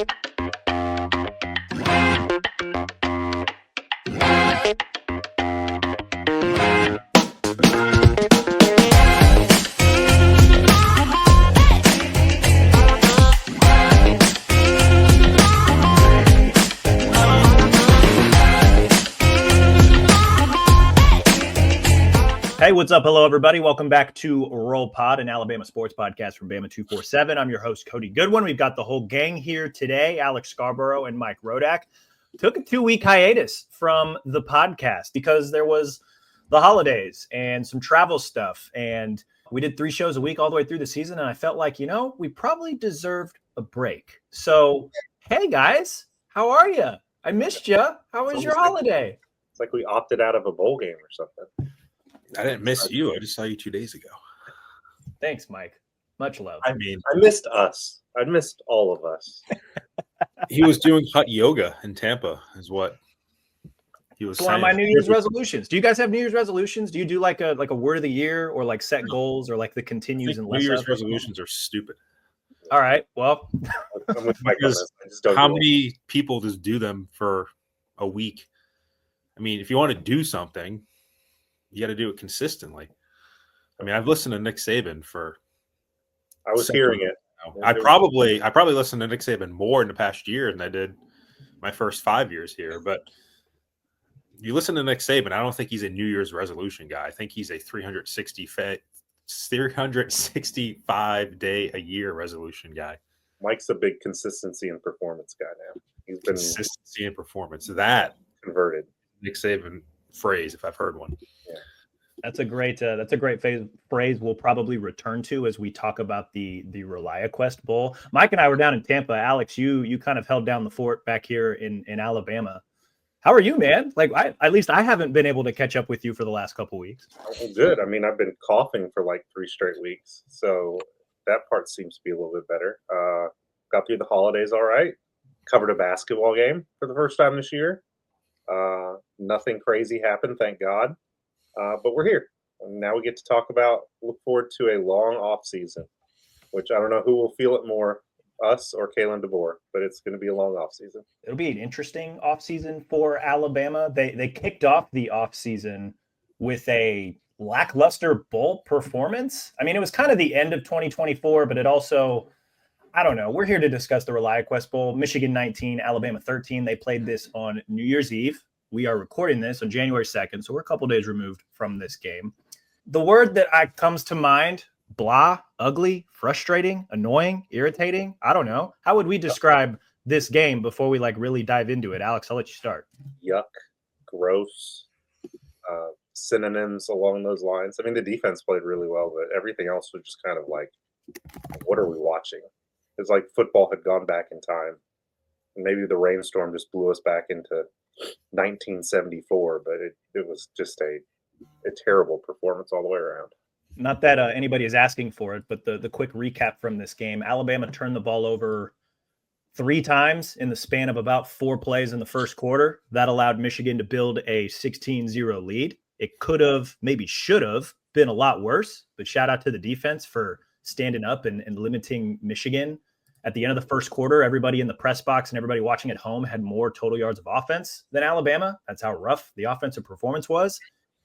Hey, what's up? Hello, everybody. Welcome back to Roll Pod, an Alabama sports podcast from Bama 247. I'm your host, Cody Goodwin. We've got the whole gang here today. Alex Scarborough and Mike Rodak took a 2-week hiatus from the podcast because there was the holidays and some travel stuff. And we did 3 shows a week all the way through the season. And I felt like, we probably deserved a break. So, hey, guys, how are you? I missed you. How was your holiday? It's like we opted out of a bowl game or something. I didn't miss you. I just saw you 2 days ago. Thanks, Mike. Much love. I missed us. I missed all of us. He was doing hot yoga in Tampa, is what he was It's saying. one of my New Year's resolutions. Do you guys have New Year's resolutions? Do you do like a word of the year or like set goals or like the continues and less New Year's of? resolutions are stupid. All right. Well, I'm with Mike on this. I just don't how do many people just do them for a week? I mean, if you want to do something, you got to do it consistently. I mean, I've listened to Nick Saban for. I was hearing it. I probably listened to Nick Saban more in the past year than I did my first 5 years here. But you listen to Nick Saban, I don't think he's a New Year's resolution guy. I think he's a 365 day a year resolution guy. Mike's a big consistency and performance guy now. He's been Consistency and performance. That converted. Nick Saban phrase, if I've heard one. Yeah. that's a great phrase we'll probably return to as we talk about the ReliaQuest Bowl. Mike and I were down in Tampa. Alex, you kind of held down the fort back here in Alabama. How are you, man? Like, at least I haven't been able to catch up with you for the last couple weeks. Oh, good. I mean, I've been coughing for like 3 straight weeks, so that part seems to be a little bit better. Got through the holidays all right. Covered a basketball game for the first time this year. Nothing crazy happened, thank God. But we're here. And now we get to look forward to a long off season, which I don't know who will feel it more, us or Kalen DeBoer, but it's going to be a long off season. It'll be an interesting off season for Alabama. They kicked off the off season with a lackluster bowl performance. I mean, it was kind of the end of 2024, but it also, I don't know. We're here to discuss the ReliaQuest Bowl. Michigan 19, Alabama 13. They played this on New Year's Eve. We are recording this on January 2nd, so we're a couple days removed from this game. The word that comes to mind, blah, ugly, frustrating, annoying, irritating. I don't know. How would we describe this game before we really dive into it? Alex, I'll let you start. Yuck, gross, synonyms along those lines. I mean, the defense played really well, but everything else was just kind of like, what are we watching? It's like football had gone back in time. And maybe the rainstorm just blew us back into 1974, but it was just a terrible performance all the way around. Not that anybody is asking for it, but the quick recap from this game: Alabama turned the ball over 3 times in the span of about 4 plays in the first quarter. That allowed Michigan to build a 16-0 lead. It could have, maybe should have, been a lot worse, but shout out to the defense for standing up and limiting Michigan. At the end of the first quarter, everybody in the press box and everybody watching at home had more total yards of offense than Alabama. That's how rough the offensive performance was.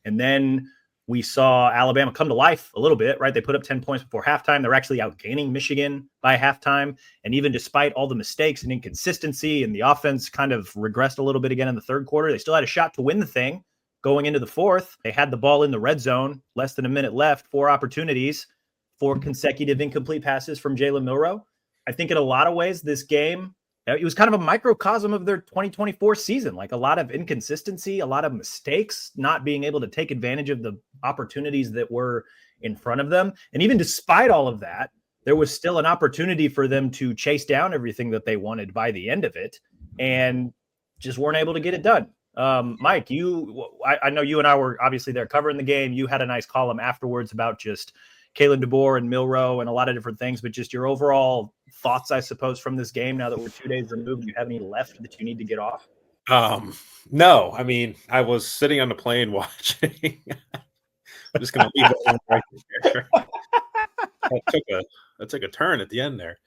And then we saw Alabama come to life a little bit, right? They put up 10 points before halftime. They're actually outgaining Michigan by halftime. And even despite all the mistakes and inconsistency and the offense kind of regressed a little bit again in the third quarter, they still had a shot to win the thing going into the fourth. They had the ball in the red zone, less than a minute left, 4 opportunities, 4 consecutive incomplete passes from Jalen Milroe. I think in a lot of ways, this game, it was kind of a microcosm of their 2024 season, like a lot of inconsistency, a lot of mistakes, not being able to take advantage of the opportunities that were in front of them. And even despite all of that, there was still an opportunity for them to chase down everything that they wanted by the end of it and just weren't able to get it done. Mike, I know you and I were obviously there covering the game. You had a nice column afterwards about just Kalen DeBoer and Milroe and a lot of different things, but just your overall thoughts, I suppose, from this game now that we're 2 days removed. Do you have any left that you need to get off? No, I mean, I was sitting on the plane watching. I'm just going to leave it right there. That took a turn at the end there.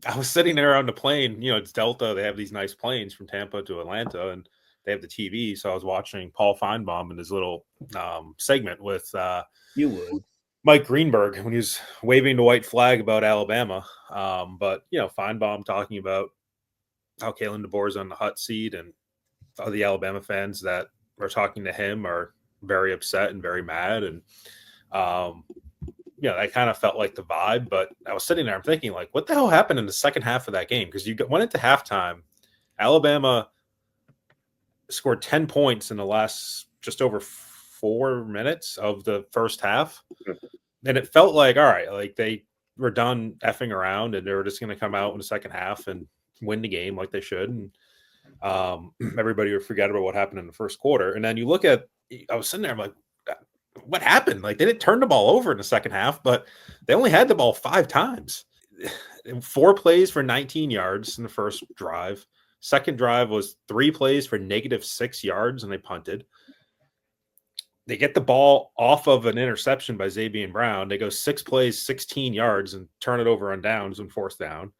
I was sitting there on the plane. It's Delta. They have these nice planes from Tampa to Atlanta, and they have the TV. So I was watching Paul Feinbaum in his little segment with You would. Mike Greenberg when he was waving the white flag about Alabama. But Feinbaum talking about how Kalen DeBoer's on the hot seat, and all the Alabama fans that are talking to him are very upset and very mad. And I kind of felt like the vibe. But I was sitting there, I'm thinking, like, what the hell happened in the second half of that game? Because you went into halftime, Alabama scored 10 points in the last just over 4 minutes of the first half. And it felt like, all right, like they were done effing around and they were just going to come out in the second half and win the game like they should. And everybody would forget about what happened in the first quarter. And then you look at, I was sitting there, I'm like, what happened? Like, they didn't turn the ball over in the second half, but they only had the ball 5 times. 4 plays for 19 yards in the first drive. Second drive was 3 plays for -6 yards, and they punted. They get the ball off of an interception by Xavier Brown. They go 6 plays, 16 yards, and turn it over on downs and 4th down.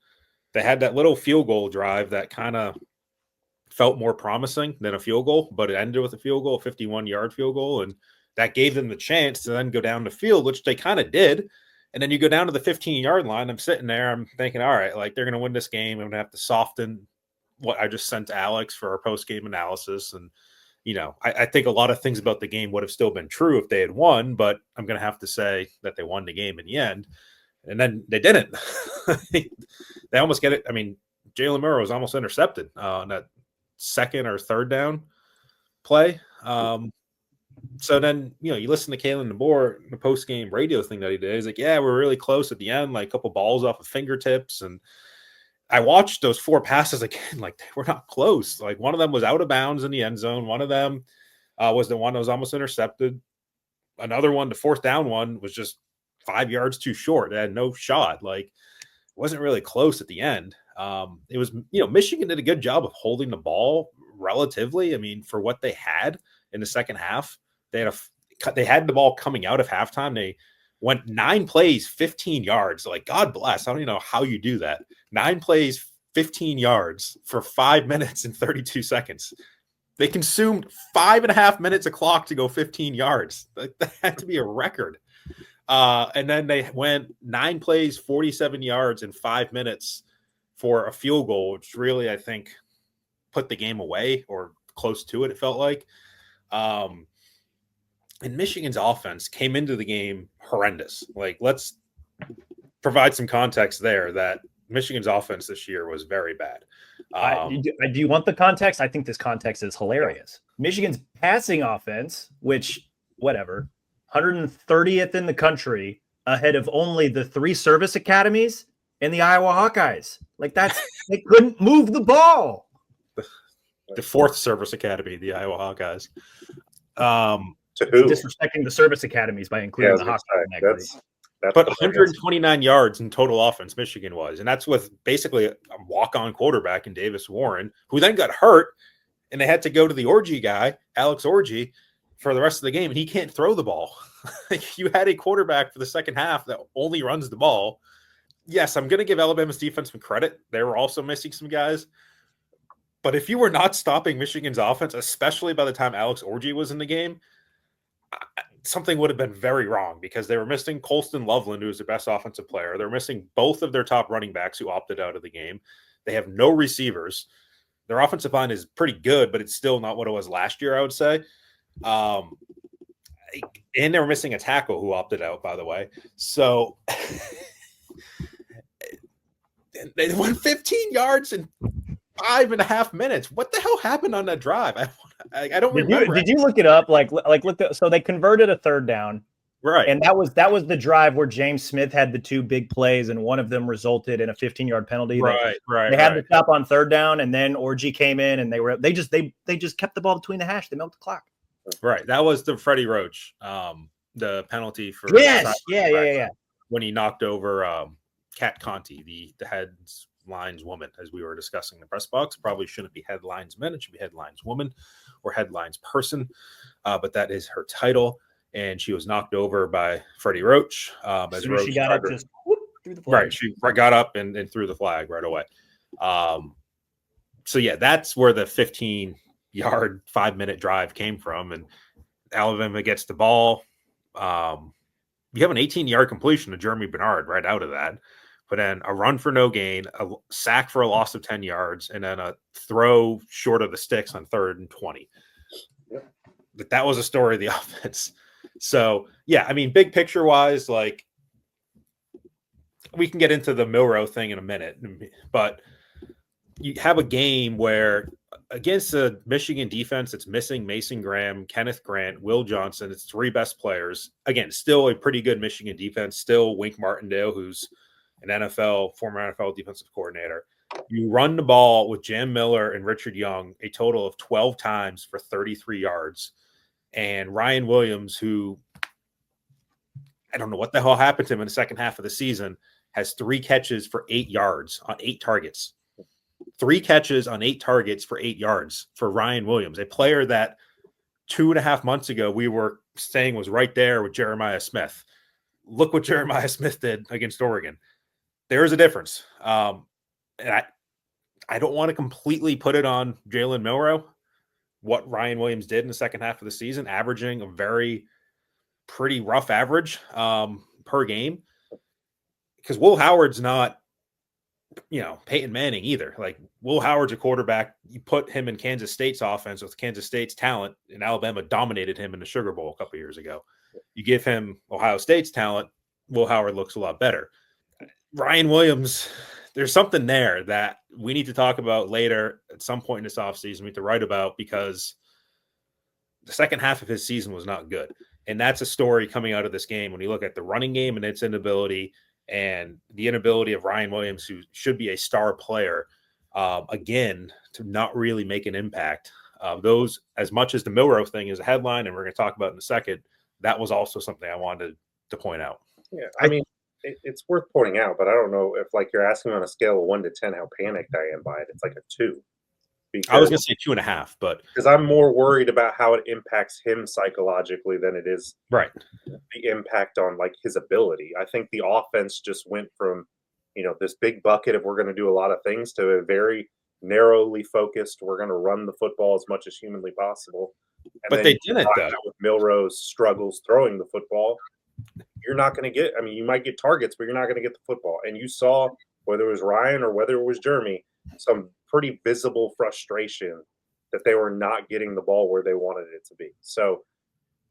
They had that little field goal drive that kind of felt more promising than a field goal, but it ended with a field goal, a 51-yard field goal, and that gave them the chance to then go down the field, which they kind of did. And then you go down to the 15-yard line. I'm sitting there, I'm thinking, all right, like, they're going to win this game. I'm going to have to soften what I just sent to Alex for our post-game analysis. And I think a lot of things about the game would have still been true if they had won, but I'm going to have to say that they won the game in the end. And then they didn't. They almost get it. I mean, Jalen Murrow was almost intercepted on that second or third down play. So then, you listen to Kalen DeBoer, the post-game radio thing that he did. He's like, yeah, we're really close at the end, like a couple balls off of fingertips. And I watched those 4 passes again, like, they were not close. Like, one of them was out of bounds in the end zone. One of them was the one that was almost intercepted. Another one, the 4th down one, was just 5 yards too short. It had no shot. Like, it wasn't really close at the end. It was, Michigan did a good job of holding the ball relatively. I mean, for what they had in the second half, they had the ball coming out of halftime. They went 9 plays, 15 yards. Like, God bless. I don't even know how you do that. 9 plays, 15 yards for 5 minutes and 32 seconds. They consumed 5.5 minutes of clock to go 15 yards. That had to be a record. And then they went 9 plays, 47 yards in 5 minutes for a field goal, which really, I think, put the game away or close to it, it felt like. And Michigan's offense came into the game horrendous. Like, let's provide some context there that Michigan's offense this year was very bad. Do you want the context? I think this context is hilarious. Michigan's passing offense, which, whatever, 130th in the country, ahead of only the 3 service academies and the Iowa Hawkeyes. Like, they couldn't move the ball. The 4th service academy, the Iowa Hawkeyes. To who? Disrespecting the service academies by including the Hawkeyes. But 129 yards in total offense, Michigan was. And that's with basically a walk-on quarterback in Davis Warren, who then got hurt, and they had to go to the Orgy guy, Alex Orgy, for the rest of the game, and he can't throw the ball. You had a quarterback for the second half that only runs the ball. Yes, I'm going to give Alabama's defense some credit. They were also missing some guys. But if you were not stopping Michigan's offense, especially by the time Alex Orgy was in the game, something would have been very wrong, because they were missing Colston Loveland, who was their best offensive player. They're missing both of their top running backs who opted out of the game. They have no receivers. Their offensive line is pretty good, but it's still not what it was last year, I would say. And they were missing a tackle who opted out, by the way. So they went 15 yards in 5.5 minutes. What the hell happened on that drive? I don't remember. Did you look it up? So they converted a 3rd down, right? And that was the drive where James Smith had the 2 big plays, and one of them resulted in a 15-yard penalty. Right. They had the stop on 3rd down, and then Orgy came in, and they just kept the ball between the hash. They milked the clock. Right. That was the Freddie Roach, the penalty for yeah. When he knocked over Kat Conti, the headlines woman, as we were discussing in the press box. Probably shouldn't be headlines men. It should be headlines woman or headlines person. But that is her title. And she was knocked over by Freddie Roach. As Roach she got up, just whoop. threw the flag. Right. She got up and threw the flag right away. So, yeah, that's where the 15-yard, 5-minute drive came from. And Alabama gets the ball. You have an 18-yard completion to Jeremy Bernard right out of that. But then a run for no gain, a sack for a loss of 10 yards, and then a throw short of the sticks on 3rd and 20. Yep. But that was a story of the offense. So, yeah, I mean, big picture-wise, like, we can get into the Milrow thing in a minute, but you have a game where against the Michigan defense, it's missing Mason Graham, Kenneth Grant, Will Johnson. It's 3 best players. Again, still a pretty good Michigan defense. Still Wink Martindale, who's an former NFL defensive coordinator. You run the ball with Jam Miller and Richard Young a total of 12 times for 33 yards. And Ryan Williams, who I don't know what the hell happened to him in the second half of the season, has 3 catches for 8 yards on 8 targets. 3 catches on 8 targets for 8 yards for Ryan Williams, a player that 2.5 months ago we were saying was right there with Jeremiah Smith. Look what Jeremiah Smith did against Oregon. There is a difference. And I don't want to completely put it on Jalen Milrow, what Ryan Williams did in the second half of the season, averaging a pretty rough average per game. Because Will Howard's not, Peyton Manning either. Like, Will Howard's a quarterback. You put him in Kansas State's offense with Kansas State's talent, and Alabama dominated him in the Sugar Bowl a couple years ago. You give him Ohio State's talent, Will Howard looks a lot better. Ryan Williams, there's something there that we need to talk about later at some point in this offseason. We need to write about, because the second half of his season was not good. And that's a story coming out of this game when you look at the running game and its inability, and the inability of Ryan Williams, who should be a star player, again, to not really make an impact. Those, as much as the Milrow thing is a headline, and we're going to talk about in a second, that was also something I wanted to point out. Yeah, I mean, it's worth pointing out, but I don't know if, like, you're asking on a scale of 1 to 10 how panicked I am by it. It's like a 2. I was going to say 2.5, but because I'm more worried about how it impacts him psychologically than it is right the impact on, like, his ability. I think the offense just went from, this big bucket of we're going to do a lot of things to a very narrowly focused, we're going to run the football as much as humanly possible. And but they didn't, though. With Milrow's struggles throwing the football, you're not going to get, you might get targets, but you're not going to get the football. And you saw, whether it was Ryan or whether it was Jeremy, some pretty visible frustration that they were not getting the ball where they wanted it to be. So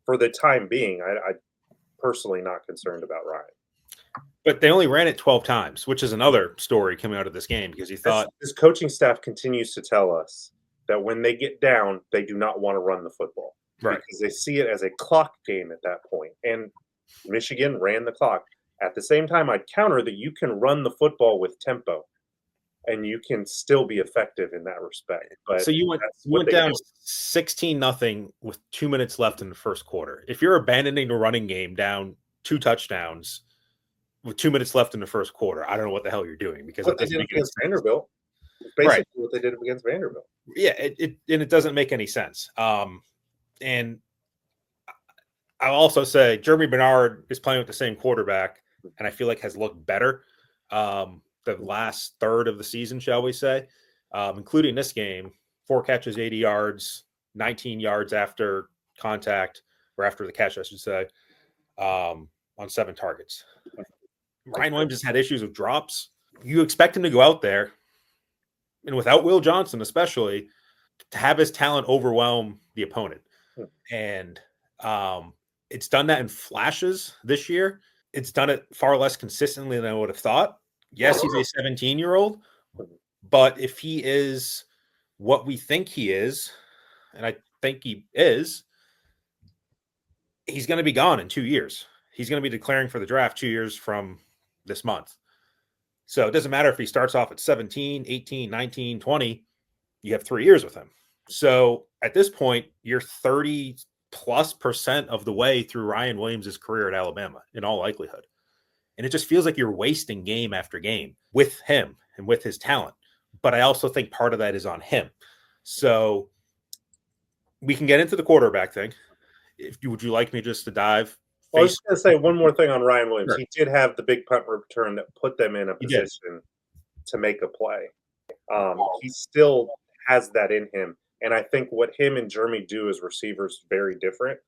for the time being, I personally not concerned about Ryan. But they only ran it 12 times, which is another story coming out of this game, because you thought this coaching staff continues to tell us that when they get down, they do not want to run the football. Right. Because they see it as a clock game at that point. And Michigan ran the clock. At the same time, I'd counter that you can run the football with tempo, and you can still be effective in that respect. But so you went down 16-0 with 2 minutes left in the first quarter. If you're abandoning the running game down 2 touchdowns with 2 minutes left in the first quarter, I don't know what the hell you're doing, because what they did against Vanderbilt. Basically, what they did against Vanderbilt. Yeah, it doesn't make any sense. And I'll also say Jeremy Bernard is playing with the same quarterback, and I feel like has looked better the last third of the season, shall we say, including this game. 4 catches, 80 yards, 19 yards after contact, or after the catch, I should say, on 7 targets. Ryan Williams has had issues with drops. You expect him to go out there, and without Will Johnson especially, to have his talent overwhelm the opponent. And it's done that in flashes this year. It's done it far less consistently than I would have thought. Yes, he's a 17-year-old, but if he is what we think he is, and I think he is, he's going to be gone in 2 years. He's going to be declaring for the draft 2 years from this month. So it doesn't matter if he starts off at 17, 18, 19, 20, you have 3 years with him. So at this point, you're 30+% of the way through Ryan Williams' career at Alabama, in all likelihood. And it just feels like you're wasting game after game with him and with his talent. But I also think part of that is on him. So we can get into the quarterback thing. Would you like me just to dive Well, I was just going to say one more thing on Ryan Williams. Sure. He did have the big punt return that put them in a He did. position to make a play. He still has that in him. And I think what him and Jeremy do as receivers is very different.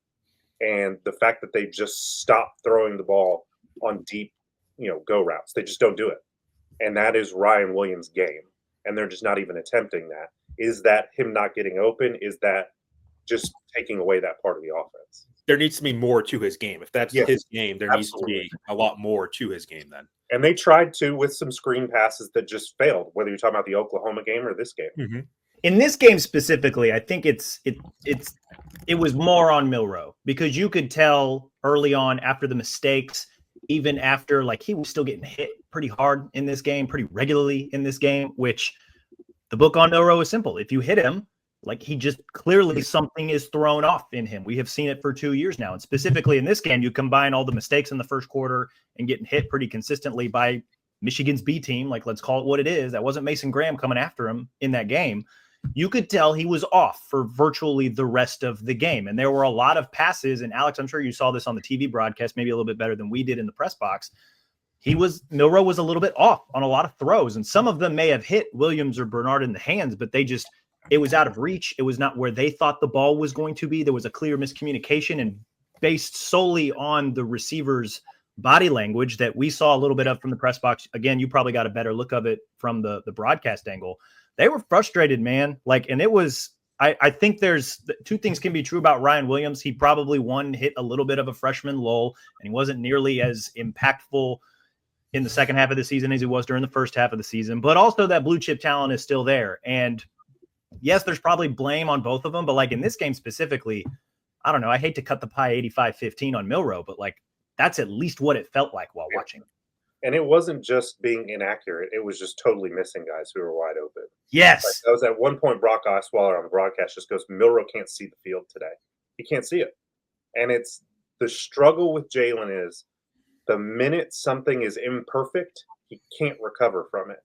And the fact that they just stop throwing the ball on deep, go routes. They just don't do it. And that is Ryan Williams' game. And they're just not even attempting that. Is that him not getting open? Is that just taking away that part of the offense? There needs to be more to his game. If that's his game, there needs to be a lot more to his game then. And they tried to with some screen passes that just failed, whether you're talking about the Oklahoma game or this game. Mm-hmm. In this game specifically, I think it was more on Milroe, because you could tell early on after the mistakes, even after, like, he was still getting hit pretty hard in this game, pretty regularly in this game, which the book on Milroe is simple. If you hit him, like, he just clearly something is thrown off in him. We have seen it for 2 years now. And specifically in this game, you combine all the mistakes in the first quarter and getting hit pretty consistently by Michigan's B team. Like, let's call it what it is. That wasn't Mason Graham coming after him in that game. You could tell he was off for virtually the rest of the game. And there were a lot of passes. And Alex, I'm sure you saw this on the TV broadcast, maybe a little bit better than we did in the press box. Milroe was a little bit off on a lot of throws. And some of them may have hit Williams or Bernard in the hands, but it was out of reach. It was not where they thought the ball was going to be. There was a clear miscommunication, and based solely on the receiver's body language that we saw a little bit of from the press box. Again, you probably got a better look of it from the broadcast angle. They were frustrated, man. And it was, I think there's two things can be true about Ryan Williams. He probably hit a little bit of a freshman lull, and he wasn't nearly as impactful in the second half of the season as he was during the first half of the season, but also that blue chip talent is still there. And yes, there's probably blame on both of them, but like in this game specifically, I don't know. I hate to cut the pie 85-15 on Milroe, but like that's at least what it felt like while watching. And it wasn't just being inaccurate. It was just totally missing guys who were wide open. Yes. Like, that was at one point, Brock Osweiler on the broadcast just goes, Milroe can't see the field today. He can't see it. And it's the struggle with Jalen is the minute something is imperfect, he can't recover from it.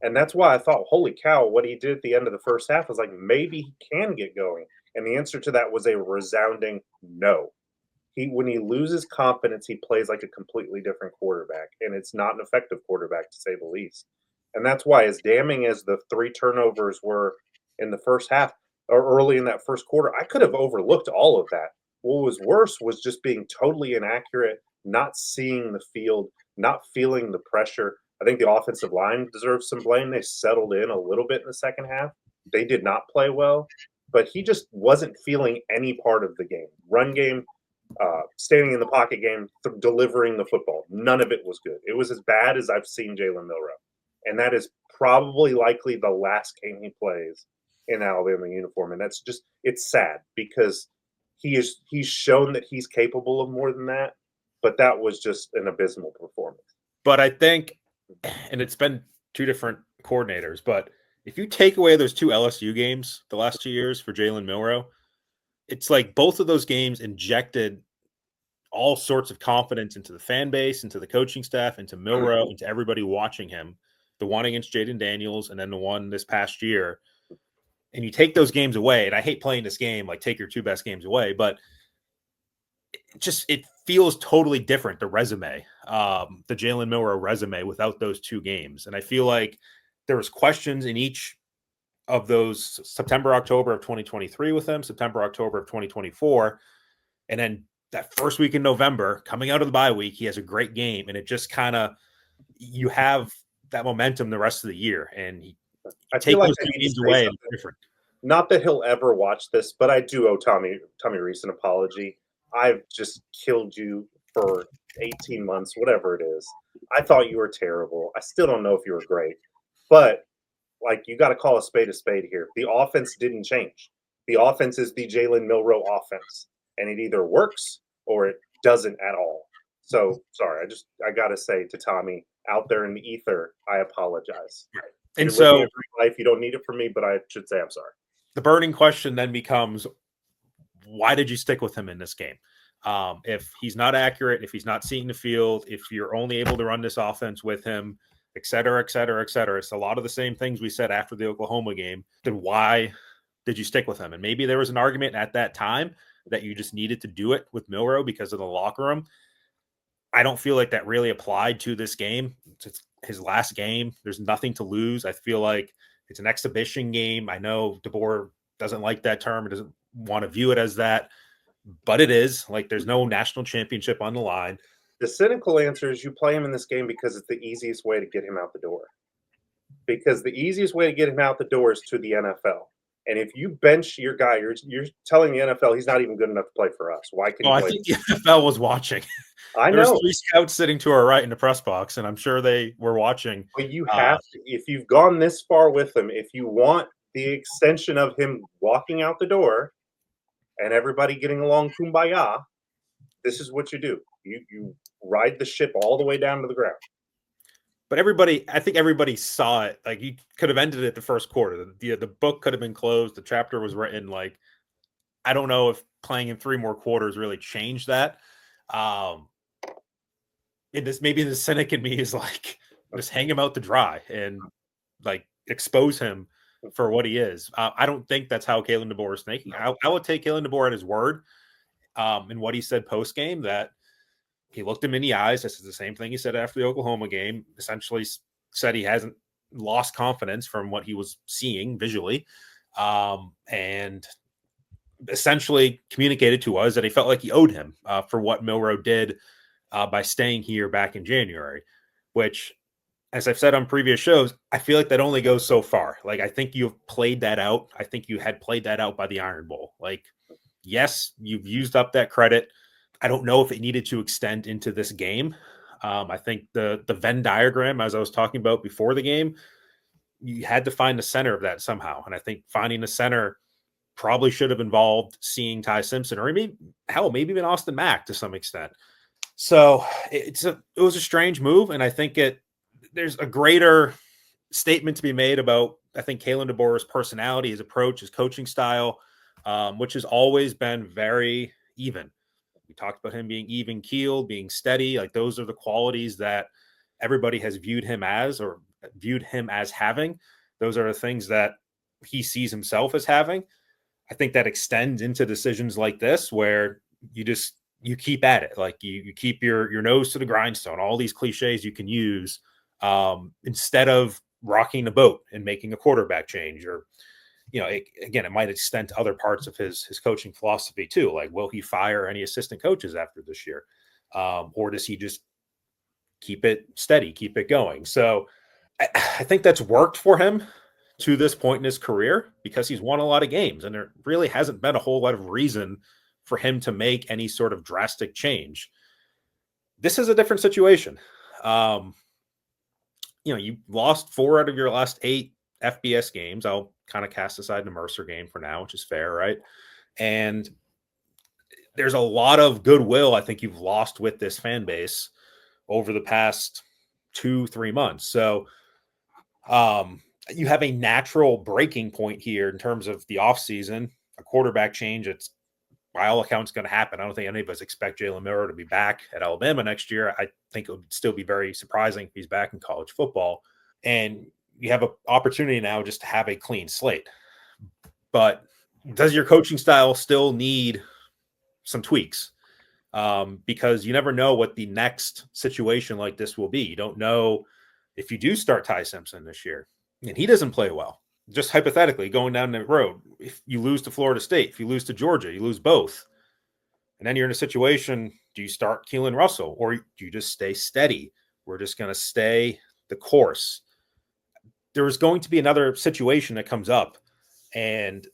And that's why I thought, holy cow, what he did at the end of the first half was like, maybe he can get going. And the answer to that was a resounding no. When he loses confidence, he plays like a completely different quarterback. And it's not an effective quarterback, to say the least. And that's why, as damning as the 3 turnovers were in the first half or early in that first quarter, I could have overlooked all of that. What was worse was just being totally inaccurate, not seeing the field, not feeling the pressure. I think the offensive line deserves some blame. They settled in a little bit in the second half. They did not play well, but he just wasn't feeling any part of the game. Run game, standing in the pocket game, delivering the football. None of it was good. It was as bad as I've seen Jalen Milroe. And that is probably likely the last game he plays in Alabama uniform. And that's just, it's sad because he's shown that he's capable of more than that, but that was just an abysmal performance. But I think, and it's been 2 different coordinators, but if you take away those 2 LSU games the last 2 years for Jalen Milroe, it's like both of those games injected all sorts of confidence into the fan base, into the coaching staff, into Milroe, into everybody watching him. The one against Jaden Daniels and then the one this past year. And you take those games away, and I hate playing this game, like take your 2 best games away, but it feels totally different, the resume, the Jalen Milroe resume without those 2 games. And I feel like there was questions in each of those September, October of 2023 with him, September, October of 2024. And then that first week in November, coming out of the bye week, he has a great game. And it just kind of, you have that momentum the rest of the year. And I take feel like those 2 games away, and it's different. Not that he'll ever watch this, but I do owe Tommy Reese an apology. I've just killed you for 18 months, whatever it is. I thought you were terrible. I still don't know if you were great. But, like, you got to call a spade here. The offense didn't change. The offense is the Jalen Milroe offense. And it either works or it doesn't at all. So, sorry, I got to say to Tommy out there in the ether, I apologize. And so, life, you don't need it from me, but I should say I'm sorry. The burning question then becomes, why did you stick with him in this game? If he's not accurate, if he's not seeing the field, if you're only able to run this offense with him, et cetera, et cetera, et cetera. It's a lot of the same things we said after the Oklahoma game. Then why did you stick with him? And maybe there was an argument at that time that you just needed to do it with Milroe because of the locker room. I don't feel like that really applied to this game. It's his last game. There's nothing to lose. I feel like it's an exhibition game. I know DeBoer doesn't like that term. He doesn't want to view it as that, but it is. Like, there's no national championship on the line. The cynical answer is you play him in this game because it's the easiest way to get him out the door. Because the easiest way to get him out the door is to the NFL. And if you bench your guy, you're telling the NFL he's not even good enough to play for us. Why can he I play? think the NFL was watching. I There's know. 3 scouts sitting to our right in the press box, and I'm sure they were watching. But you have to, if you've gone this far with him, if you want the extension of him walking out the door and everybody getting along kumbaya, this is what you do. You ride the ship all the way down to the ground. But I think everybody saw it. Like, you could have ended it the first quarter. The book could have been closed. The chapter was written. Like, I don't know if playing in 3 more quarters really changed that. Maybe the cynic in me is like, just hang him out to dry and like expose him for what he is. I don't think that's how Kalen DeBoer is thinking. I would take Kalen DeBoer at his word in what he said post game, that he looked him in the eyes. This is the same thing he said after the Oklahoma game. Essentially said he hasn't lost confidence from what he was seeing visually, and essentially communicated to us that he felt like he owed him for what Milroe did by staying here back in January, which, as I've said on previous shows, I feel like that only goes so far. Like, I think you've played that out. I think you had played that out by the Iron Bowl. Like, yes, you've used up that credit. I don't know if it needed to extend into this game. I think the Venn diagram, as I was talking about before the game, you had to find the center of that somehow. And I think finding the center probably should have involved seeing Ty Simpson, or maybe even Austin Mack to some extent. So it was a strange move. And I think there's a greater statement to be made about, I think, Kalen DeBoer's personality, his approach, his coaching style, which has always been very even. We talked about him being even keeled, being steady. Like, those are the qualities that everybody has viewed him as having. Those are the things that he sees himself as having. I think that extends into decisions like this, where you keep at it. Like, you keep your nose to the grindstone, all these cliches you can use, instead of rocking the boat and making a quarterback change, or, it might extend to other parts of his coaching philosophy too. Like, will he fire any assistant coaches after this year? Or does he just keep it steady, keep it going? So I think that's worked for him to this point in his career, because he's won a lot of games, and there really hasn't been a whole lot of reason for him to make any sort of drastic change. This is a different situation. You lost 4 out of your last 8 FBS games. I'll kind of cast aside the Mercer game for now, which is fair, right? And there's a lot of goodwill I think you've lost with this fan base over the past 2-3 months. So you have a natural breaking point here in terms of the offseason, a quarterback change. It's, by all accounts, going to happen. I don't think any of us expect Jalen Milroe to be back at Alabama next year. I think it would still be very surprising if he's back in college football. And you have an opportunity now just to have a clean slate. But does your coaching style still need some tweaks? Because you never know what the next situation like this will be. You don't know if you do start Ty Simpson this year and he doesn't play well. Just hypothetically, going down the road, if you lose to Florida State, if you lose to Georgia, you lose both. And then you're in a situation, do you start Keelan Russell, or do you just stay steady? We're just going to stay the course. There's going to be another situation that comes up, and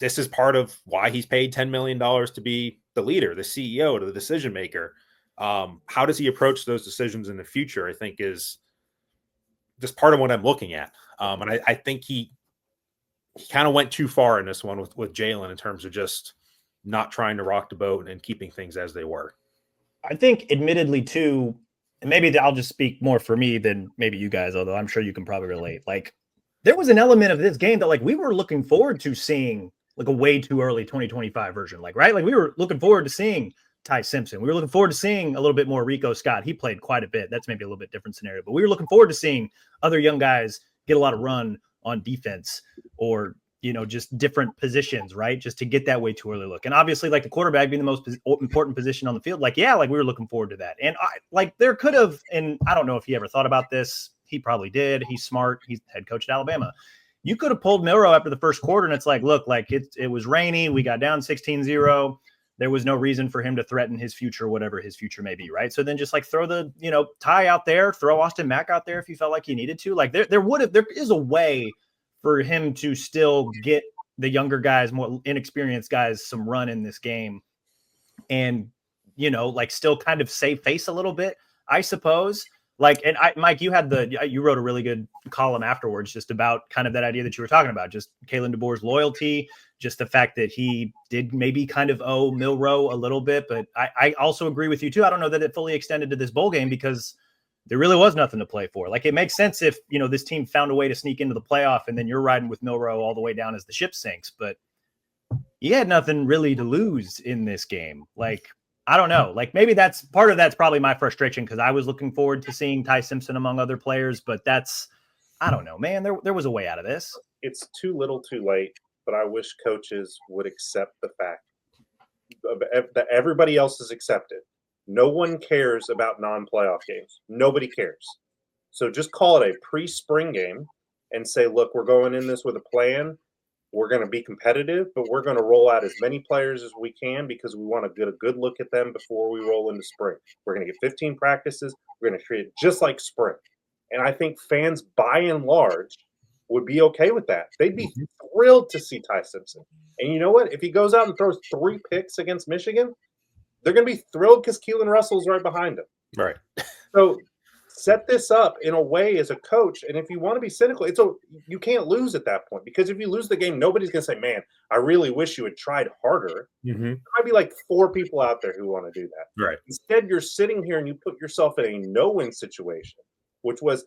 this is part of why he's paid $10 million to be the leader, the CEO, the decision maker. How does he approach those decisions in the future, I think, is just part of what I'm looking at. And I think he kind of went too far in this one with Jalen in terms of just not trying to rock the boat and keeping things as they were. I think, admittedly, too, and maybe I'll just speak more for me than maybe you guys, although I'm sure you can probably relate. Like, there was an element of this game that, like, we were looking forward to seeing, like, a way too early 2025 version. Like, right? Like, we were looking forward to seeing Ty Simpson. We were looking forward to seeing a little bit more Rico Scott. He played quite a bit. That's maybe a little bit different scenario. But we were looking forward to seeing other young guys get a lot of run on defense, or just different positions, right? Just to get that way too early look. And obviously, like the quarterback being the most important position on the field, like, yeah, like we were looking forward to that. And there could have, and I don't know if he ever thought about this. He probably did. He's smart. He's head coach at Alabama. You could have pulled Milroe after the first quarter, and it's like, look, like it was rainy. We got down 16-0. There was no reason for him to threaten his future, whatever his future may be, right? So then just like throw the, Ty out there, throw Austin Mack out there if you felt like you needed to. Like there is a way for him to still get the younger guys, more inexperienced guys, some run in this game and, like still kind of save face a little bit, I suppose. Like, and Mike, you wrote a really good column afterwards just about kind of that idea that you were talking about, just Kalen DeBoer's loyalty, just the fact that he did maybe kind of owe Milroe a little bit. But I also agree with you too. I don't know that it fully extended to this bowl game because there really was nothing to play for. Like, it makes sense if, this team found a way to sneak into the playoff and then you're riding with Milroe all the way down as the ship sinks. But you had nothing really to lose in this game. Like, I don't know. Like, maybe that's probably my frustration because I was looking forward to seeing Ty Simpson among other players. But I don't know, man. There was a way out of this. It's too little too late, but I wish coaches would accept the fact that everybody else is accepted. No one cares about non-playoff games. Nobody cares. So just call it a pre-spring game and say, look, we're going in this with a plan. We're going to be competitive, but we're going to roll out as many players as we can because we want to get a good look at them before we roll into spring. We're going to get 15 practices. We're going to treat it just like spring. And I think fans, by and large, would be okay with that. They'd be thrilled to see Ty Simpson. And you know what? If he goes out and throws 3 picks against Michigan, they're going to be thrilled because Keelan Russell's right behind him. Right. So set this up in a way as a coach. And if you want to be cynical, you can't lose at that point because if you lose the game, nobody's going to say, man, I really wish you had tried harder. Mm-hmm. There might be like 4 people out there who want to do that. Right. Instead, you're sitting here and you put yourself in a no-win situation, which was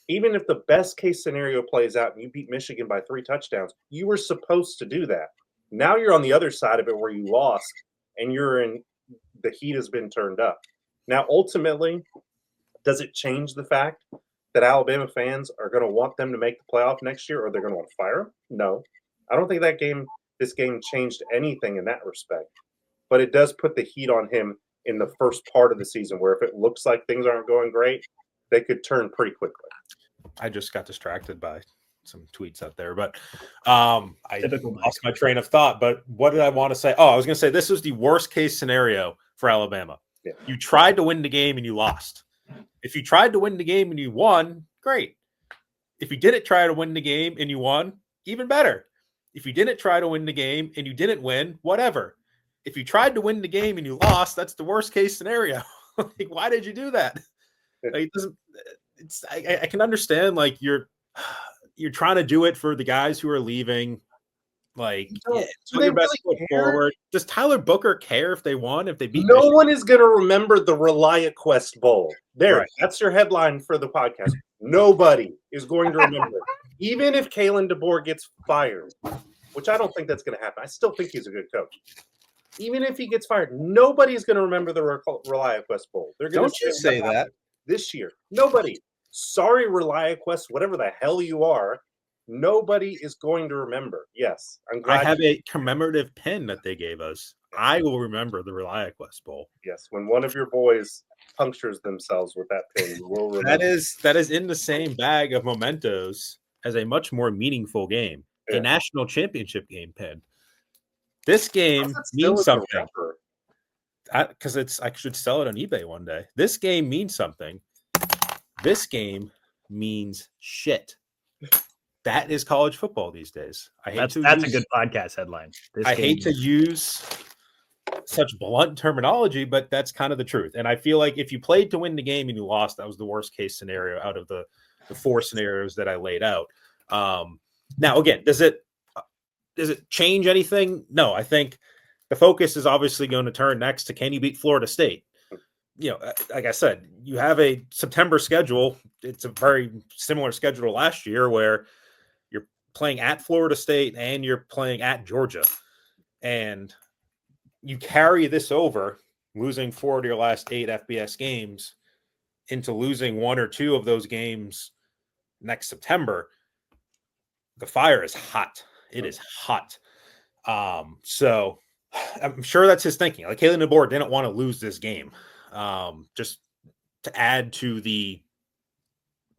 even if the best case scenario plays out and you beat Michigan by 3 touchdowns, you were supposed to do that. Now you're on the other side of it where you lost and the heat has been turned up. Now, ultimately, does it change the fact that Alabama fans are going to want them to make the playoff next year or they're going to want to fire them? No. I don't think this game changed anything in that respect. But it does put the heat on him in the first part of the season where if it looks like things aren't going great, they could turn pretty quickly. I just got distracted by some tweets out there, but I lost my train of thought. But what did I want to say? Oh, I was going to say this was the worst case scenario for Alabama. Yeah. You tried to win the game and you lost. If you tried to win the game and you won, great. If you didn't try to win the game and you won, even better. If you didn't try to win the game and you didn't win, whatever. If you tried to win the game and you lost, that's the worst case scenario. Like, why did you do that? Like, I can understand like you're trying to do it for the guys who are leaving. Like, put your best foot forward. Does Tyler Booker care if they won? If they beat? No one is going to remember the ReliaQuest Bowl. There, right. That's your headline for the podcast. Nobody is going to remember it. Even if Kalen DeBoer gets fired, which I don't think that's going to happen. I still think he's a good coach. Even if he gets fired, nobody's going to remember the ReliaQuest Bowl. They're going to say that this year. Nobody. Sorry, ReliaQuest, whatever the hell you are. Nobody is going to remember. Yes, I'm glad. I have a commemorative pin that they gave us. I will remember the ReliaQuest Bowl. Yes, when one of your boys punctures themselves with that pin, you will remember. That is in the same bag of mementos as a much more meaningful game, a national championship game pin. This game means something. Because I should sell it on eBay one day. This game means something. This game means shit. That is college football these days. That's a good podcast headline. I hate to use such blunt terminology, but that's kind of the truth. And I feel like if you played to win the game and you lost, that was the worst case scenario out of the 4 scenarios that I laid out. Now, again, does it change anything? No, I think the focus is obviously going to turn next to can you beat Florida State? You know, like I said, you have a September schedule. It's a very similar schedule to last year where you're playing at Florida State and you're playing at Georgia. And you carry this over, losing 4 of your last 8 FBS games into losing 1 or 2 of those games next September. The fire is hot. It is hot. So I'm sure that's his thinking. Like Kalen DeBoer didn't want to lose this game, just to add to the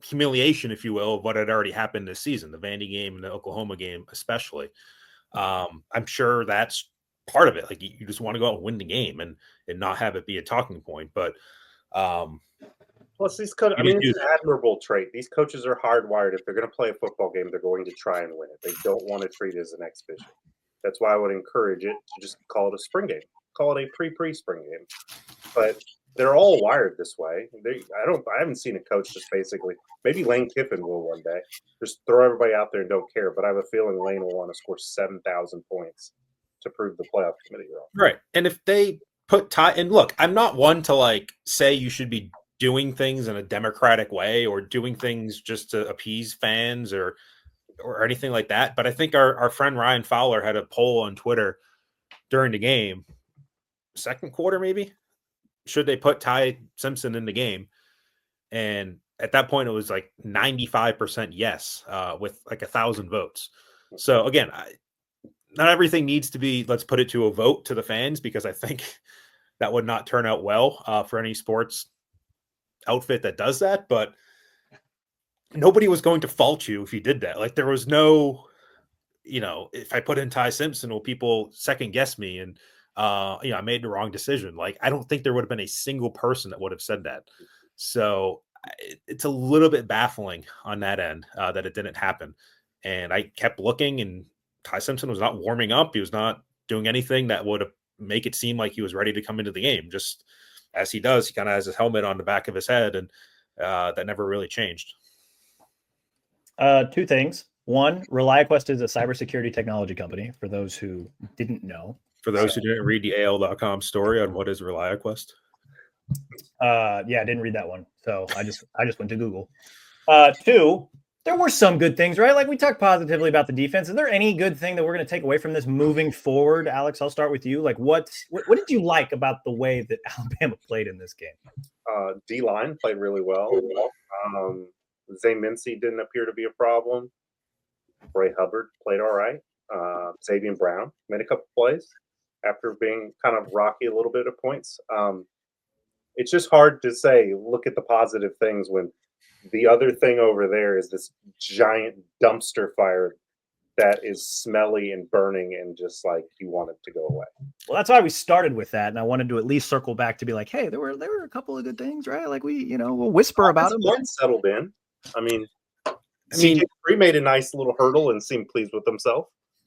humiliation, if you will, of what had already happened this season, the Vandy game and the Oklahoma game, especially. I'm sure that's part of it. Like you just want to go out and win the game and not have it be a talking point. But plus these coaches, I mean, it's an admirable trait. These coaches are hardwired. If they're going to play a football game, they're going to try and win it. They don't want to treat it as an exhibition. That's why I would encourage it to just call it a spring game. Call it a pre-spring game. But they're all wired this way. I haven't seen a coach just basically, maybe Lane Kiffin will one day, just throw everybody out there and don't care. But I have a feeling Lane will want to score 7,000 points to prove the playoff committee wrong. Right. And if they put and look, I'm not one to like say you should be doing things in a democratic way or doing things just to appease fans or anything like that. But I think our friend Ryan Fowler had a poll on Twitter during the game, second quarter maybe, should they put Ty Simpson in the game? And at that point, it was like 95% yes, with like 1,000 votes. So again, not everything needs to be, let's put it to a vote to the fans, because I think that would not turn out well for any sports outfit that does that. But nobody was going to fault you if you did that. Like there was no, if I put in Ty Simpson, will people second guess me? And, I made the wrong decision. Like, I don't think there would have been a single person that would have said that. So it's a little bit baffling on that end that it didn't happen. And I kept looking, and Ty Simpson was not warming up. He was not doing anything that would make it seem like he was ready to come into the game. Just as he does, he kind of has his helmet on the back of his head, and that never really changed. Two things. One, ReliaQuest is a cybersecurity technology company, for those who didn't know. For those who didn't read the AL.com story on what is ReliaQuest. Yeah, I didn't read that one. So I just went to Google. Two, there were some good things, right? Like we talked positively about the defense. Is there any good thing that we're going to take away from this moving forward? Alex, I'll start with you. Like what did you like about the way that Alabama played in this game? D-line played really well. Zay Mincy didn't appear to be a problem. Ray Hubbard played all right. Xavier Brown made a couple plays after being kind of rocky a little bit at points. It's just hard to say, look at the positive things when the other thing over there is this giant dumpster fire that is smelly and burning and just like you want it to go away. Well, that's why we started with that. And I wanted to at least circle back to be like, hey, there were a couple of good things, right? Like we'll whisper about them. One settled in. I mean, CJ Dupree made a nice little hurdle and seemed pleased with himself.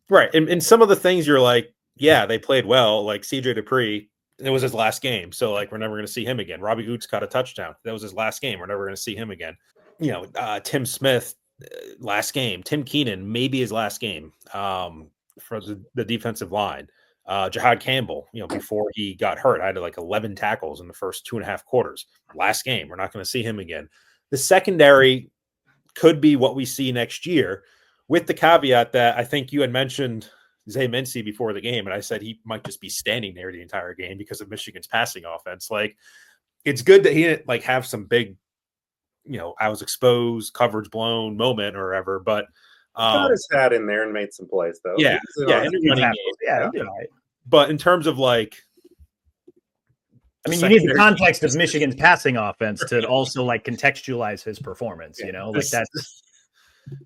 Right. And some of the things you're like, yeah, they played well. Like CJ Dupree, it was his last game. So like, we're never going to see him again. Robbie Oots caught a touchdown. That was his last game. We're never going to see him again. Tim Smith, last game. Tim Keenan, maybe his last game for the defensive line. Jahad Campbell, before he got hurt, I had like 11 tackles in the first 2.5 quarters. Last game. We're not going to see him again. The secondary could be what we see next year, with the caveat that I think you had mentioned Zay Mincy before the game, and I said he might just be standing there the entire game because of Michigan's passing offense. Like, it's good that he didn't like have some big, I was exposed, coverage blown moment or whatever, but got his hat in there and made some plays though. Yeah. But in terms of like, I mean, you need the context of Michigan's passing offense to also like contextualize his performance. Like that's.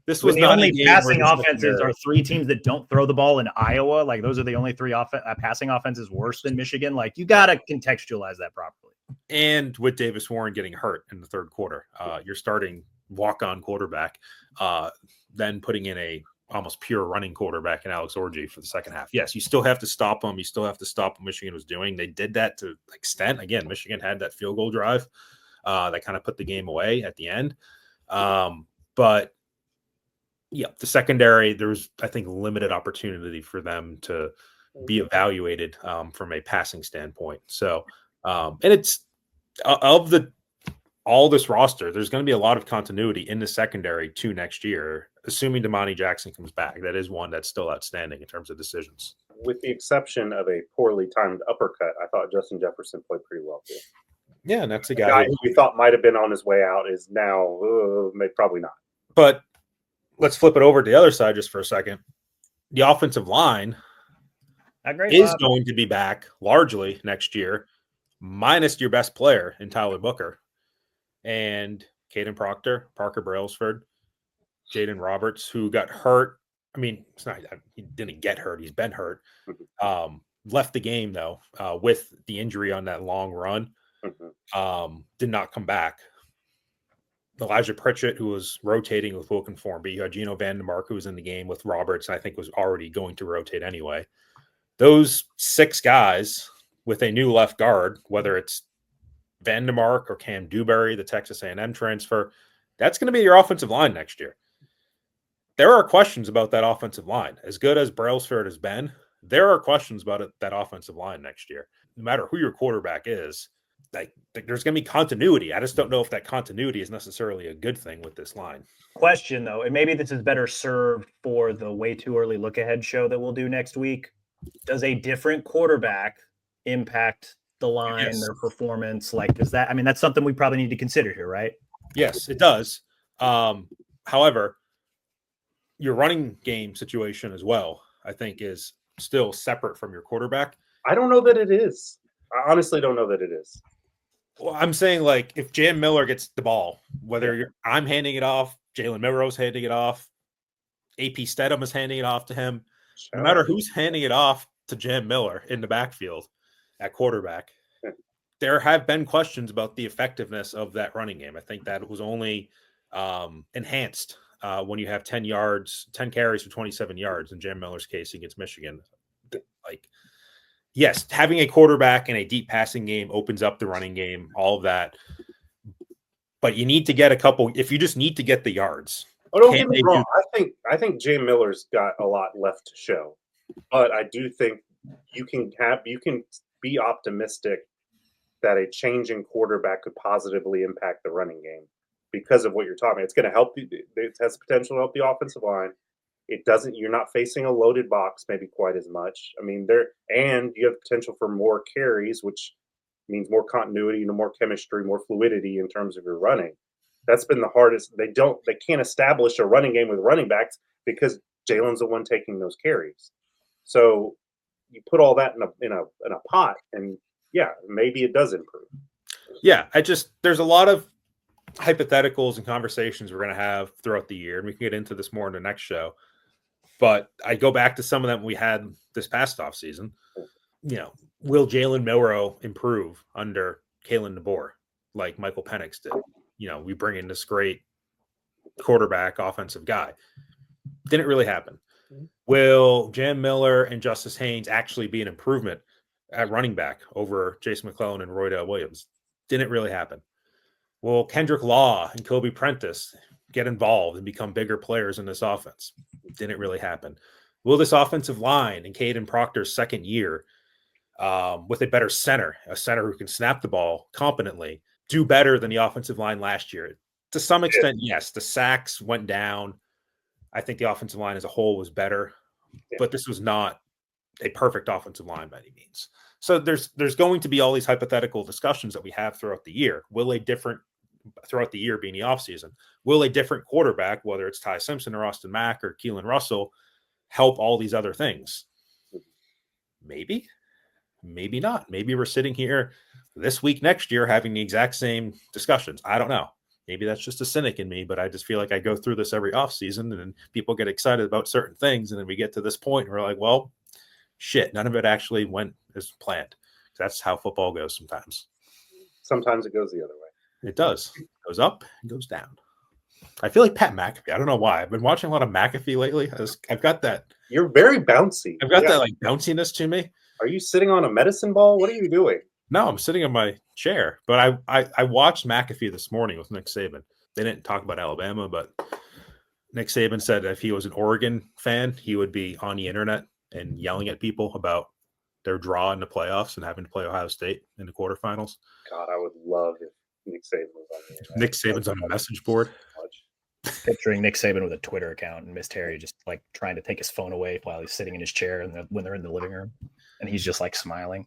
This was the only passing offenses are three teams that don't throw the ball in Iowa. Like those are the only three passing offenses worse than Michigan. Like you got to contextualize that properly. And with Davis Warren getting hurt in the third quarter, you're starting walk-on quarterback, then putting in a almost pure running quarterback in Alex Orji for the second half. Yes, you still have to stop them. You still have to stop what Michigan was doing. They did that to an extent. Again, Michigan had that field goal drive that kind of put the game away at the end. But yeah, the secondary, there was, I think, limited opportunity for them to be evaluated from a passing standpoint. So, and it's of all this roster, there's going to be a lot of continuity in the secondary to next year, assuming Damani Jackson comes back. That is one that's still outstanding in terms of decisions. With the exception of a poorly timed uppercut, I thought Justin Jefferson played pretty well too. Yeah, and that's a guy who we thought might have been on his way out is now probably not. But let's flip it over to the other side just for a second. the offensive line Not great, is Bob. going to be back largely next year, minus your best player in Tyler Booker and Caden Proctor, Parker Brailsford, Jaden Roberts, who got hurt. I mean, it's not he didn't get hurt; he's been hurt. Left the game though with the injury on that long run. Did not come back. Elijah Pritchett, who was rotating with Wilkin Formby. You had Gino Vandermark, who was in the game with Roberts, and I think was already going to rotate anyway. Those 6 guys with a new left guard, whether it's Vandermark or Cam Dewberry, the Texas A&M transfer, that's going to be your offensive line next year. There are questions about that offensive line. As good as Brailsford has been, there are questions about that offensive line next year. No matter who your quarterback is, there's going to be continuity. I just don't know if that continuity is necessarily a good thing with this line. Question, though, and maybe this is better served for the Way Too Early Look Ahead show that we'll do next week. Does a different quarterback impact the line, their performance? Does that? I mean, that's something we probably need to consider here, right? Yes, it does. However, your running game situation as well, I think, is still separate from your quarterback. I don't know that it is. I honestly don't know that it is. Well, I'm saying, if Jam Miller gets the ball, whether I'm handing it off, Jalen Milrose handing it off, AP Stedham is handing it off to him, no matter who's handing it off to Jam Miller in the backfield at quarterback, there have been questions about the effectiveness of that running game. I think that was only enhanced when you have 10 carries for 27 yards in Jam Miller's case against Michigan. Yes, having a quarterback and a deep passing game opens up the running game, all of that. But you need to get a couple. If you just need to get the yards. Oh, don't get me wrong. I think Jay Miller's got a lot left to show, but I do think you can be optimistic that a change in quarterback could positively impact the running game because of what you're talking about. It's going to help you. It has potential to help the offensive line. It doesn't. You're not facing a loaded box maybe quite as much. I mean, and you have potential for more carries, which means more continuity, more chemistry, more fluidity in terms of your running. That's been the hardest. They can't establish a running game with running backs because Jalen's the one taking those carries. So you put all that in a pot, and maybe it does improve. Yeah, there's a lot of hypotheticals and conversations we're going to have throughout the year, and we can get into this more in the next show. But I go back to some of them we had this past offseason. Will Jalen Milroe improve under Kalen DeBoer like Michael Penix did? We bring in this great quarterback offensive guy. Didn't really happen. Will Jam Miller and Justice Haynes actually be an improvement at running back over Jason McClellan and Roydell Williams? Didn't really happen. Will Kendrick Law and Kobe Prentice get involved and become bigger players in this offense? Didn't really happen. Will this offensive line in Caden Proctor's second year with a better center, a center who can snap the ball competently, do better than the offensive line last year? To some extent, yes. The sacks went down. I think the offensive line as a whole was better, but this was not a perfect offensive line by any means. So there's going to be all these hypothetical discussions that we have throughout the year. Throughout the year being the offseason, will a different quarterback, whether it's Ty Simpson or Austin Mack or Keelan Russell, help all these other things? Maybe not. Maybe we're sitting here this week next year having the exact same discussions. I don't know. Maybe that's just a cynic in me, but I just feel like I go through this every offseason and people get excited about certain things. And then we get to this point and we're like, well, shit, none of it actually went as planned. That's how football goes sometimes. Sometimes it goes the other way. It does. It goes up and goes down. I feel like Pat McAfee. I don't know why. I've been watching a lot of McAfee lately. I've got that. You're very bouncy. I've got that bounciness to me. Are you sitting on a medicine ball? What are you doing? No, I'm sitting in my chair. But I watched McAfee this morning with Nick Saban. They didn't talk about Alabama, but Nick Saban said if he was an Oregon fan, he would be on the internet and yelling at people about their draw in the playoffs and having to play Ohio State in the quarterfinals. God, I would love if Nick Saban was on the internet. Nick Saban's on a message board. Picturing Nick Saban with a Twitter account and Miss Terry just trying to take his phone away while he's sitting in his chair when they're in the living room, and he's just smiling.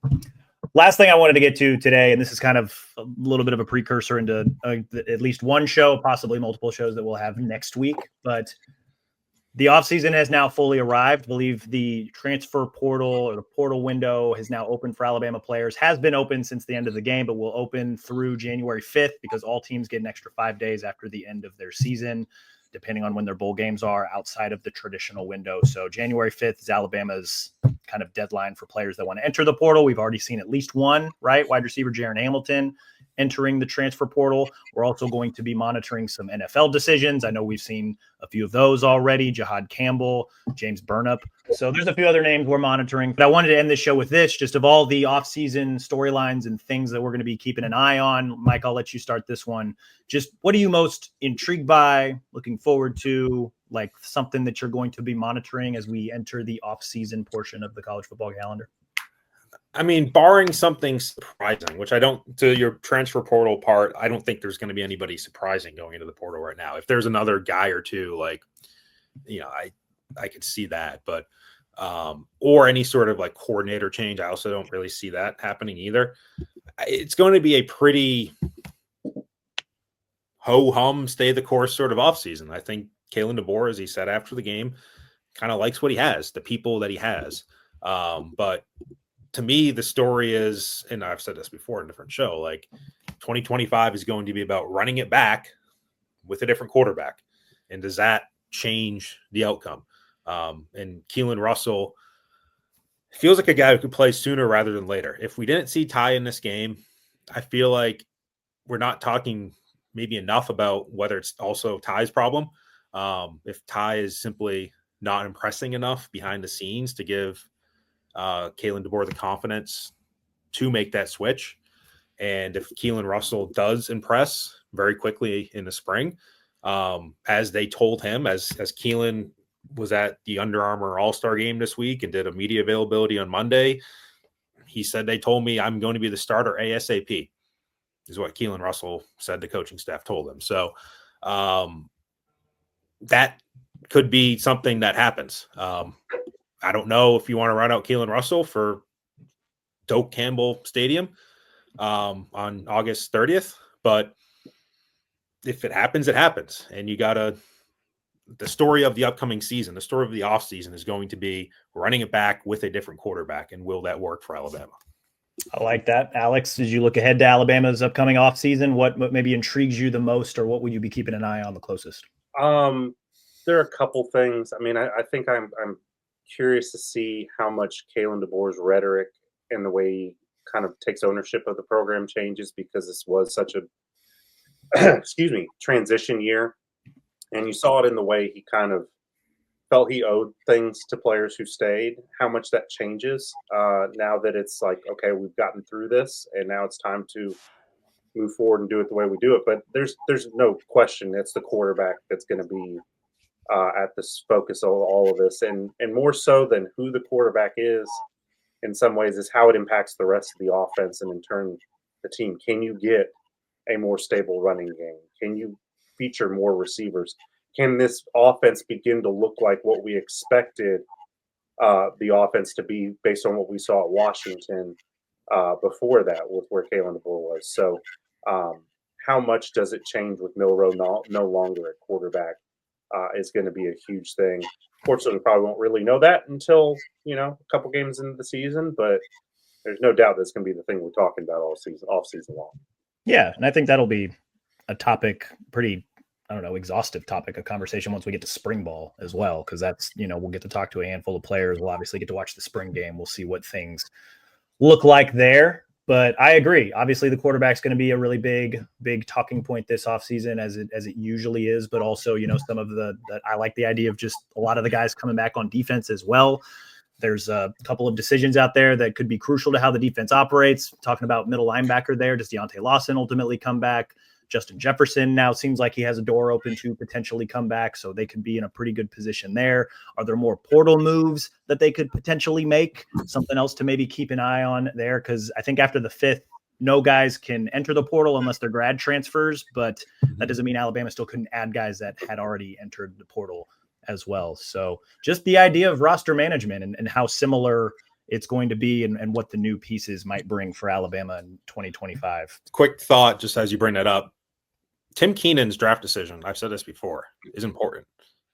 Last thing I wanted to get to today, and this is kind of a little bit of a precursor into at least one show, possibly multiple shows that we'll have next week, but The offseason has now fully arrived. I believe the transfer portal or the portal window has now opened for Alabama players. Has been open since the end of the game, but will open through January 5th because all teams get an extra 5 days after the end of their season, depending on when their bowl games are outside of the traditional window. So January 5th is Alabama's kind of deadline for players that want to enter the portal. We've already seen at least one, right? Wide receiver Jaron Hamilton entering the transfer portal. We're also going to be monitoring some NFL decisions. I know we've seen a few of those already. Jahad Campbell, James Burnup. So there's a few other names we're monitoring. But I wanted to end this show with this, just of all the offseason storylines and things that we're going to be keeping an eye on. Mike, I'll let you start this one. Just what are you most intrigued by, looking forward to, like something that you're going to be monitoring as we enter the offseason portion of the college football calendar? I mean, barring something surprising, which I don't, to your transfer portal part, I don't think there's going to be anybody surprising going into the portal right now. If there's another guy or two, like, you know, I could see that, but, or any sort of like coordinator change, I also don't really see that happening either. It's going to be a pretty ho-hum, stay the course sort of offseason. I think Kalen DeBoer, as he said after the game, kind of likes what he has, the people that he has. But to me, the story is, and I've said this before in a different show, like 2025 is going to be about running it back with a different quarterback. And does that change the outcome? And Keelan Russell feels like a guy who could play sooner rather than later. If we didn't see Ty in this game, I feel like we're not talking maybe enough about whether it's also Ty's problem. If Ty is simply not impressing enough behind the scenes to give Kalen DeBoer the confidence to make that switch. And if Keelan Russell does impress very quickly in the spring, as they told him, as Keelan was at the Under Armour All-Star game this week and did a media availability on Monday, he said, they told me I'm going to be the starter ASAP, is what Keelan Russell said the coaching staff told him. So that could be something that happens. I don't know if you want to run out Keelan Russell for Doak Campbell Stadium on August 30th, but if it happens, it happens. And you got the story of the upcoming season, the story of the offseason is going to be running it back with a different quarterback. And will that work for Alabama? I like that. Alex, as you look ahead to Alabama's upcoming offseason, what maybe intrigues you the most, or what would you be keeping an eye on the closest? There are a couple things. I mean, I think I'm curious to see how much Kalen DeBoer's rhetoric and the way he kind of takes ownership of the program changes, because this was such a transition year. And you saw it in the way he kind of felt he owed things to players who stayed, how much that changes now that it's like, okay, we've gotten through this and now it's time to move forward and do it the way we do it. But there's no question it's the quarterback that's going to be at this focus of all of this, and more so than who the quarterback is in some ways is how it impacts the rest of the offense and in turn the team. Can you get a more stable running game? Can you feature more receivers? Can this offense begin to look like what we expected the offense to be based on what we saw at Washington before that with where Kalen DeBoer was? So how much does it change with Milroe no longer at quarterback? Is going to be a huge thing. Fortunately, we probably won't really know that until, a couple games into the season, but there's no doubt that's going to be the thing we're talking about all season long. Yeah, and I think that'll be a topic, pretty, exhaustive topic of conversation once we get to spring ball as well, because that's, we'll get to talk to a handful of players. We'll obviously get to watch the spring game. We'll see what things look like there. But I agree. Obviously, the quarterback's going to be a really big talking point this offseason, as it usually is. But also, some of I like the idea of just a lot of the guys coming back on defense as well. There's a couple of decisions out there that could be crucial to how the defense operates. Talking about middle linebacker there, does Deontay Lawson ultimately come back? Justin Jefferson now seems like he has a door open to potentially come back, so they could be in a pretty good position there. Are there more portal moves that they could potentially make? Something else to maybe keep an eye on there, because I think after the 5th, no guys can enter the portal unless they're grad transfers, but that doesn't mean Alabama still couldn't add guys that had already entered the portal as well. So just the idea of roster management and how similar it's going to be and what the new pieces might bring for Alabama in 2025. Quick thought, just as you bring that up. Tim Keenan's draft decision, I've said this before, is important.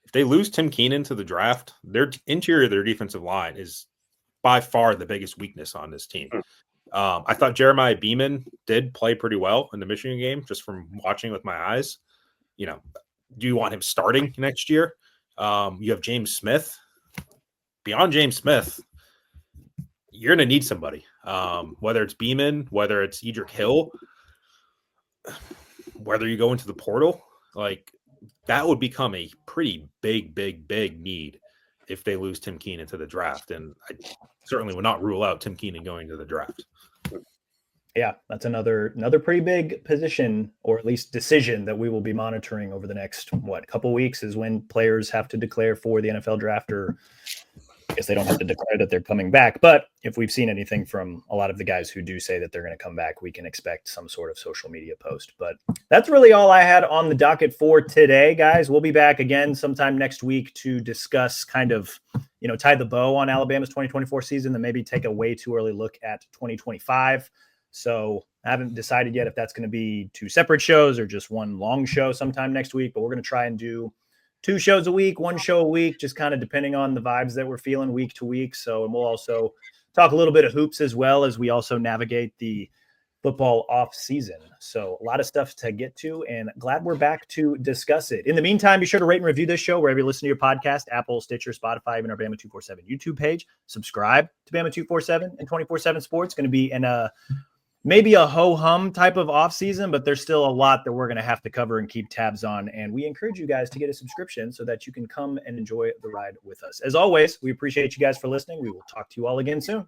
If they lose Tim Keenan to the draft, their interior of their defensive line is by far the biggest weakness on this team. I thought Jeremiah Beeman did play pretty well in the Michigan game, just from watching with my eyes. You know, do you want him starting next year? You have James Smith. Beyond James Smith, you're going to need somebody, whether it's Beeman, whether it's Edric Hill, whether you go into the portal. Like, that would become a pretty big need if they lose Tim Keenan to the draft. And I certainly would not rule out Tim Keenan going to the draft. Yeah, that's another pretty big position, or at least decision, that we will be monitoring over the next, couple weeks, is when players have to declare for the NFL draft, or I guess they don't have to declare that they're coming back. But if we've seen anything from a lot of the guys who do say that they're going to come back, we can expect some sort of social media post. But that's really all I had on the docket for today, guys. We'll be back again sometime next week to discuss, kind of, tie the bow on Alabama's 2024 season, and maybe take a way too early look at 2025. So I haven't decided yet if that's going to be 2 separate shows or just one long show sometime next week, but we're going to try and do 2 shows a week, 1 show a week, just kind of depending on the vibes that we're feeling week to week. So, and we'll also talk a little bit of hoops as well, as we also navigate the football off season. So a lot of stuff to get to, and glad we're back to discuss it. In the meantime, be sure to rate and review this show wherever you listen to your podcast: Apple, Stitcher, Spotify, even our Bama 247 YouTube page. Subscribe to Bama 247 and 24/7 Sports. Going to be in maybe a ho-hum type of off season, but there's still a lot that we're going to have to cover and keep tabs on. And we encourage you guys to get a subscription so that you can come and enjoy the ride with us. As always, we appreciate you guys for listening. We will talk to you all again soon.